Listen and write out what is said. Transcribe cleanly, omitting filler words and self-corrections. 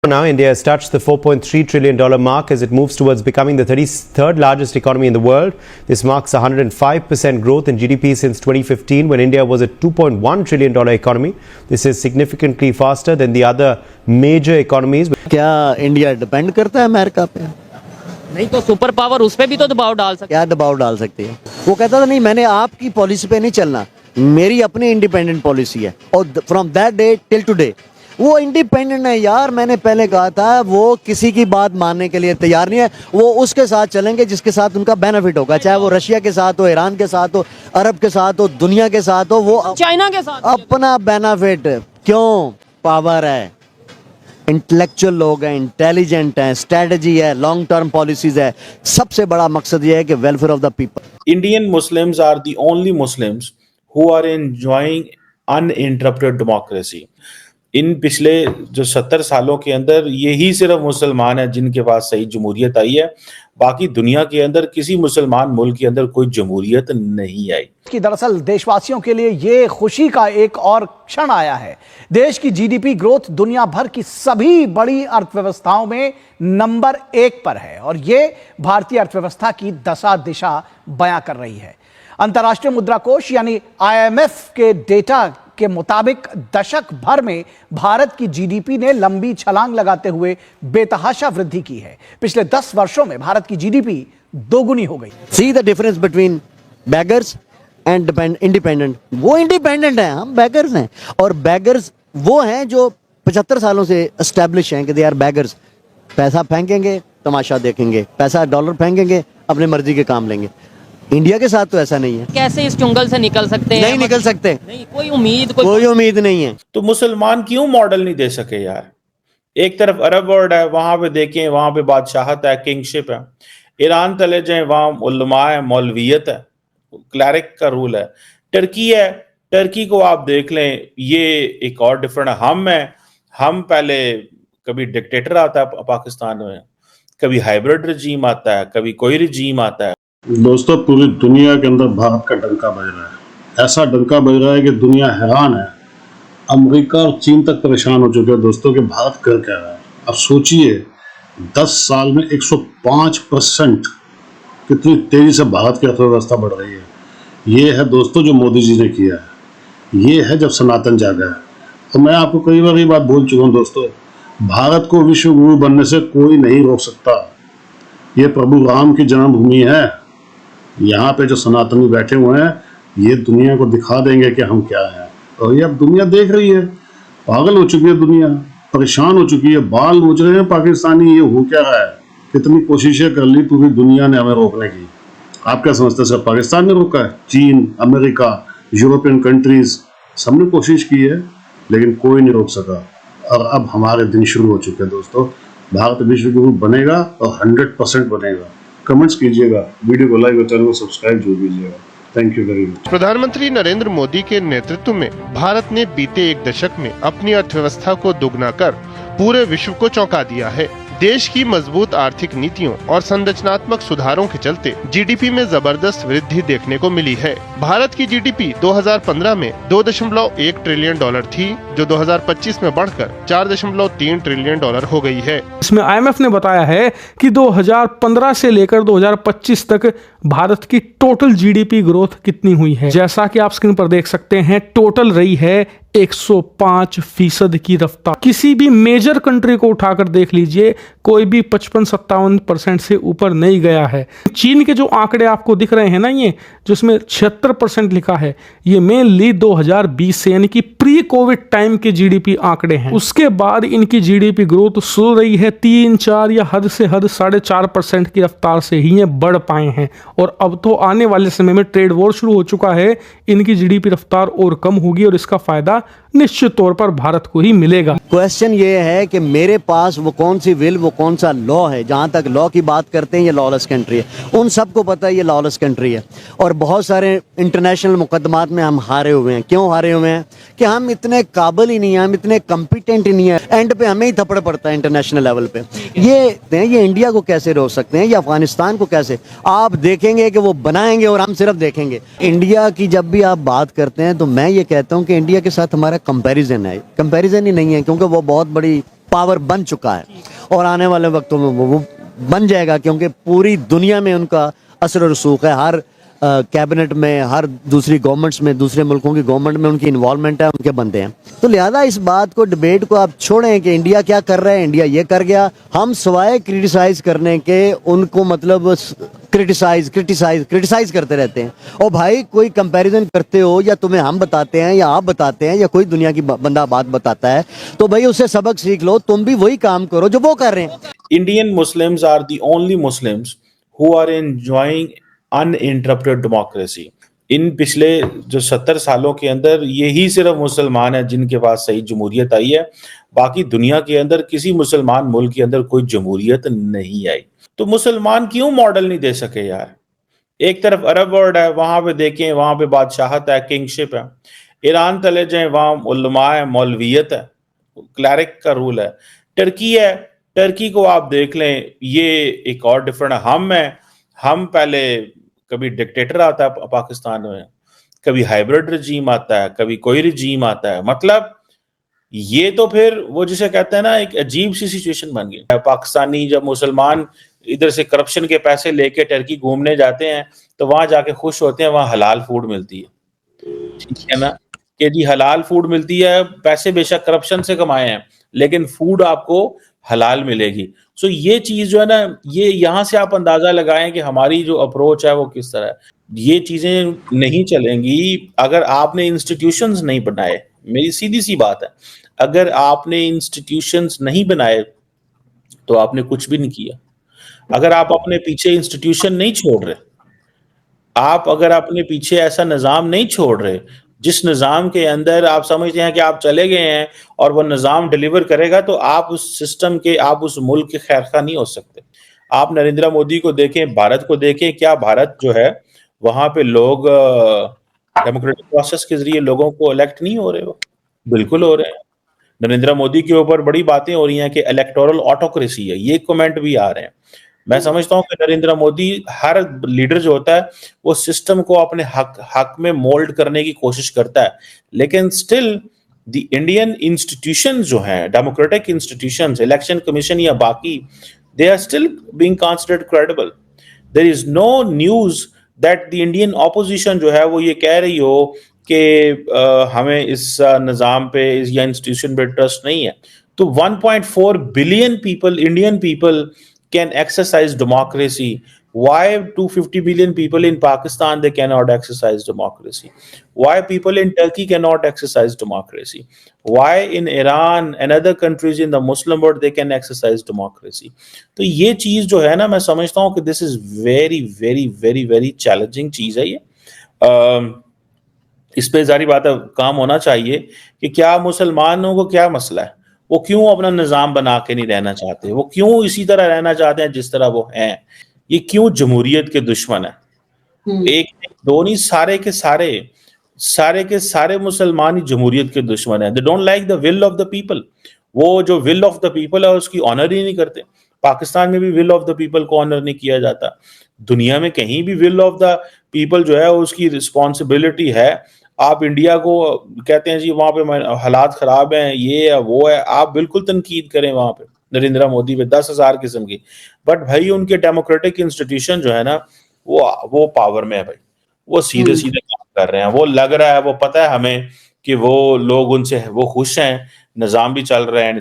Now, India has touched the $4.3 trillion mark as it moves towards becoming the 33rd largest economy in the world. This marks 105% growth in GDP since 2015, when India was a $2.1 trillion economy. This is significantly faster than the other major economies. क्या India depend करता है America पे? नहीं तो super power उस पे भी तो दबाव डाल सकते। क्या दबाव डाल सकती है? वो कहता था नहीं, मैंने आपकी पॉलिसी पे नहीं चलना, मेरी अपनी इंडिपेंडेंट पॉलिसी है। और from that day till today वो इंडिपेंडेंट है यार। मैंने पहले कहा था वो किसी की बात मानने के लिए तैयार नहीं है। वो उसके साथ चलेंगे जिसके साथ उनका बेनिफिट होगा, चाहे वो रशिया के साथ हो, ईरान के साथ हो, अरब के साथ हो, दुनिया के साथ हो, वो चाइना के साथ अपना बेनिफिट। क्यों? पावर है, इंटेलेक्चुअल लोग हैं, इंटेलिजेंट हैं, स्ट्रेटजी है, लॉन्ग टर्म पॉलिसीज है। सबसे बड़ा मकसद ये है कि welfare of the people. Indian Muslims are the only Muslims who are enjoying uninterrupted democracy. इन पिछले जो 70 सालों के अंदर यही सिर्फ मुसलमान है जिनके पास सही जमहूरियत आई है। बाकी दुनिया के अंदर किसी मुसलमान मुल्क के अंदर कोई जमहूरियत नहीं आई। कि दरअसल देशवासियों के लिए ये खुशी का एक और क्षण आया है। देश की जीडीपी ग्रोथ दुनिया भर की सभी बड़ी अर्थव्यवस्थाओं में नंबर 1 पर है और ये भारतीय अर्थव्यवस्था की दशा दिशा बयां कर रही है। अंतर्राष्ट्रीय मुद्रा कोष यानी IMF के डेटा के मुताबिक दशक भर में भारत की जीडीपी ने लंबी छलांग लगाते हुए बेतहाशा वृद्धि की है। पिछले 10 वर्षों में भारत की जीडीपी दोगुनी हो गई। See the difference between beggars and independent. वो इंडिपेंडेंट हैं, हम बेगर्स हैं। और बेगर्स वो हैं जो 75 सालों से एस्टेब्लिश हैं कि दे आर बेगर्स। पैसा फेंकेंगे, तमाशा देखेंगे, पैसा डॉलर फेंकेंगे, अपनी मर्जी के काम लेंगे। इंडिया के साथ तो ऐसा नहीं है। कैसे इस चुंगल से निकल सकते हैं? नहीं निकल सकते, नहीं, कोई उम्मीद कोई उम्मीद नहीं है। तो मुसलमान क्यों मॉडल नहीं दे सके यार? एक तरफ अरब वर्ल्ड है, वहां पे देखें, वहां पे बादशाहत है, किंगशिप है। ईरान चले जाए, वहां उलमा है, मौलवियत है, क्लैरिक का रूल है। टर्की है, टर्की को आप देख लें, ये एक और डिफरेंट हम पहले कभी डिक्टेटर आता है पाकिस्तान में, कभी हाइब्रिड रजीम आता है, कभी कोई रजीम आता है। दोस्तों, पूरी दुनिया के अंदर भारत का डंका बज रहा है। ऐसा डंका बज रहा है कि दुनिया हैरान है। अमेरिका और चीन तक परेशान हो चुके हैं दोस्तों कि भारत कर क्या रहा है। अब सोचिए 10 साल में 105% कितनी तेजी से भारत की अर्थव्यवस्था बढ़ रही है। ये है दोस्तों जो मोदी जी ने किया है। ये है जब सनातन जागा है। तो मैं आपको कई बार ये बात बोल चुका हूँ दोस्तों, भारत को विश्व गुरु बनने से कोई नहीं रोक सकता। ये प्रभु राम की जन्मभूमि है। यहाँ पे जो सनातनी बैठे हुए हैं, ये दुनिया को दिखा देंगे कि हम क्या हैं। और ये अब दुनिया देख रही है। पागल हो चुकी है दुनिया, परेशान हो चुकी है। बाल नोच रहे हैं पाकिस्तानी, ये हो क्या रहा है। कितनी कोशिशें कर ली पूरी दुनिया ने हमें रोकने की। आप क्या समझते हैं सिर्फ पाकिस्तान ने रोका है? चीन, अमेरिका, यूरोपियन कंट्रीज सबने कोशिश की है, लेकिन कोई नहीं रोक सका। और अब हमारे दिन शुरू हो चुके हैं दोस्तों। भारत विश्व गुरु बनेगा और 100% बनेगा। कमेंट्स कीजिएगा, वीडियो को लाइक और चैनल को सब्सक्राइब जरूर कीजिएगा। Thank you very much. प्रधानमंत्री नरेंद्र मोदी के नेतृत्व में भारत ने बीते एक दशक में अपनी अर्थव्यवस्था को दोगुना कर पूरे विश्व को चौंका दिया है। देश की मजबूत आर्थिक नीतियों और संरचनात्मक सुधारों के चलते जीडीपी में जबरदस्त वृद्धि देखने को मिली है। भारत की जीडीपी 2015 में 2.1 ट्रिलियन डॉलर थी, जो 2025 में बढ़कर 4.3 ट्रिलियन डॉलर हो गई है। इसमें IMF ने बताया है कि 2015 से लेकर 2025 तक भारत की टोटल जीडीपी ग्रोथ कितनी हुई है। जैसा कि आप स्क्रीन पर देख सकते हैं, टोटल रही है 105% की रफ्तार। किसी भी मेजर कंट्री को उठाकर देख लीजिए, कोई भी 55-57% से ऊपर नहीं गया है। चीन के जो आंकड़े आपको दिख रहे हैं ना, ये जिसमें 76% लिखा है, ये मेनली 2020 से यानी कि प्री कोविड टाइम के जीडीपी आंकड़े हैं। उसके बाद इनकी जीडीपी ग्रोथ शुरू रही है 3-4 या हद से हद 4.5% की रफ्तार से ही ये बढ़ पाए हैं। और अब तो आने वाले समय में ट्रेड वॉर शुरू हो चुका है, इनकी जीडीपी रफ्तार और कम होगी और इसका फायदा निश्चित तौर पर भारत को ही मिलेगा। क्वेश्चन ये है कि मेरे पास वो कौन सी विल, वो कौन सा लॉ है। जहां तक लॉ की बात करते हैं, ये लॉलेस कंट्री है। उन सबको पता है ये लॉलेस कंट्री है। और बहुत सारे इंटरनेशनल मुकदमात में हम हारे हुए हैं। क्यों हारे हुए हैं? कि हम इतने काबिल ही नहीं है, हम इतने कॉम्पिटेंट ही नहीं है। एंड पे हमें ही थप्पड़ पड़ता है इंटरनेशनल लेवल पे। ये इंडिया को कैसे रोक सकते हैं या अफगानिस्तान को कैसे? आप देखेंगे कि वो बनाएंगे और हम सिर्फ देखेंगे। इंडिया की जब भी आप बात करते हैं तो मैं ये कहता हूं कि इंडिया के साथ हमारा कंपैरिजन है। कंपैरिजन ही नहीं है, क्योंकि वो बहुत बड़ी पावर बन चुका है और आने वाले वक्तों में वो बन जाएगा, क्योंकि पूरी दुनिया में उनका असर और रसूख है। हर कैबिनेट में, हर दूसरी गवर्नमेंट्स में, दूसरे मुल्कों की गवर्नमेंट में उनकी इन्वॉल्वमेंट है, उनके बंदे हैं। तो लिहाजा इस बात को, डिबेट को आप छोड़ें कि इंडिया क्या कर रहा है, इंडिया ये कर गया। हम सवाए क्रिटिसाइज करने के उनको मतलब क्रिटिसाइज करते रहते हैं। और भाई कोई कंपैरिजन करते हो या तुम्हें हम बताते हैं या आप बताते हैं या कोई दुनिया की बंदा बात बताता है तो भाई उससे सबक सीख लो, तुम भी वही काम करो जो वो कर रहे हैं। Indian Muslims are the only Muslims who are enjoying uninterrupted democracy. इन पिछले जो 70 सालों के अंदर यही सिर्फ मुसलमान हैं जिनके पास सही जमहूरियत आई है। बाकी दुनिया के अंदर किसी मुसलमान मुल्क के अंदर कोई जमहूरियत नहीं आई। तो मुसलमान क्यों मॉडल नहीं दे सके यार? एक तरफ अरब वर्ल्ड है, वहां पे देखें, वहां पे बादशाहत है, किंगशिप है। ईरान चले जाएं, वहां उलमा है, मौलवियत है, क्लैरिक का रूल है। टर्की है, टर्की को आप देख लें, ये एक और डिफरेंट हम पहले कभी डिक्टेटर आता है पाकिस्तान में, कभी हाइब्रिड रजीम आता है, कभी कोई रजीम आता है। मतलब ये तो फिर वो जिसे कहते हैं ना, एक अजीब सी सिचुएशन बन गई। पाकिस्तानी जब मुसलमान इधर से करप्शन के पैसे लेके टर्की घूमने जाते हैं तो वहां जाके खुश होते हैं, वहां हलाल फूड मिलती है। ठीक है ना कि जी हलाल फूड मिलती है, पैसे बेशक करप्शन से कमाए हैं लेकिन फूड आपको हलाल मिलेगी। सो ये चीज जो है ना, ये यहां से आप अंदाजा लगाएं कि हमारी जो अप्रोच है वो किस तरह है। ये चीजें नहीं चलेंगी अगर आपने इंस्टीट्यूशंस नहीं बनाए। मेरी सीधी सी बात है, अगर आपने इंस्टीट्यूशंस नहीं बनाए तो आपने कुछ भी नहीं किया। अगर आप अपने पीछे इंस्टीट्यूशन नहीं छोड़ रहे, आप अगर अपने पीछे ऐसा निज़ाम नहीं छोड़ रहे जिस निज़ाम के अंदर आप समझते हैं कि आप चले गए हैं और वो निज़ाम डिलीवर करेगा, तो आप उस सिस्टम के, आप उस मुल्क के खैरखा नहीं हो सकते। आप नरेंद्र मोदी को देखें, भारत को देखें, क्या भारत जो है वहां पे लोग डेमोक्रेटिक प्रोसेस के जरिए लोगों को इलेक्ट नहीं हो रहे? हो बिल्कुल हो रहे हैं। नरेंद्र मोदी के ऊपर बड़ी बातें हो रही हैं कि इलेक्टोरल ऑटोक्रेसी है, ये कमेंट भी आ रहे हैं। मैं समझता हूं कि नरेंद्र मोदी, हर लीडर जो होता है वो सिस्टम को अपने हक में मोल्ड करने की कोशिश करता है, लेकिन स्टिल द इंडियन इंस्टीट्यूशन जो हैं, डेमोक्रेटिक इंस्टीट्यूशंस, इलेक्शन कमीशन या बाकी, they are still being considered credible. There is no news that the Indian opposition जो है वो ये कह रही हो कि हमें इस निज़ाम पे या इंस्टीट्यूशन पे ट्रस्ट नहीं है। तो 1.4 billion people, Indian people can exercise democracy. Why 250 billion people in Pakistan they cannot exercise democracy? Why people in Turkey cannot exercise democracy? Why in Iran and other countries in the Muslim world they can exercise democracy? तो ये चीज जो है ना, मैं समझता हूँ कि this is very very very very challenging चीज है ये। इस पे जारी बात है, काम होना चाहिए कि क्या मुसलमानों को क्या मसला है, वो क्यों अपना निज़ाम बना के नहीं रहना चाहते, वो क्यों इसी तरह रहना चाहते हैं जिस तरह वो हैं, ये क्यों जमहूरियत के दुश्मन है। एक दो नहीं, सारे के सारे मुसलमान ही जमहूरियत के दुश्मन है। They don't like the will of the people. वो जो विल ऑफ द पीपल है उसकी ऑनर ही नहीं करते। पाकिस्तान में भी विल ऑफ द पीपल को ऑनर नहीं किया जाता। दुनिया में कहीं भी विल ऑफ द पीपल जो है उसकी रिस्पॉन्सिबिलिटी है। आप इंडिया को कहते हैं जी वहां पे हालात खराब हैं, ये है वो है, आप बिल्कुल तनकीद करें वहां पे नरेंद्र मोदी पे 10,000 किस्म की, बट भाई उनके डेमोक्रेटिक इंस्टीट्यूशन जो है ना वो पावर में है भाई, वो सीधे सीधे काम कर रहे हैं। वो लग रहा है, वो पता है हमें कि वो लोग उनसे वो खुश हैं, निज़ाम भी चल रहे हैं।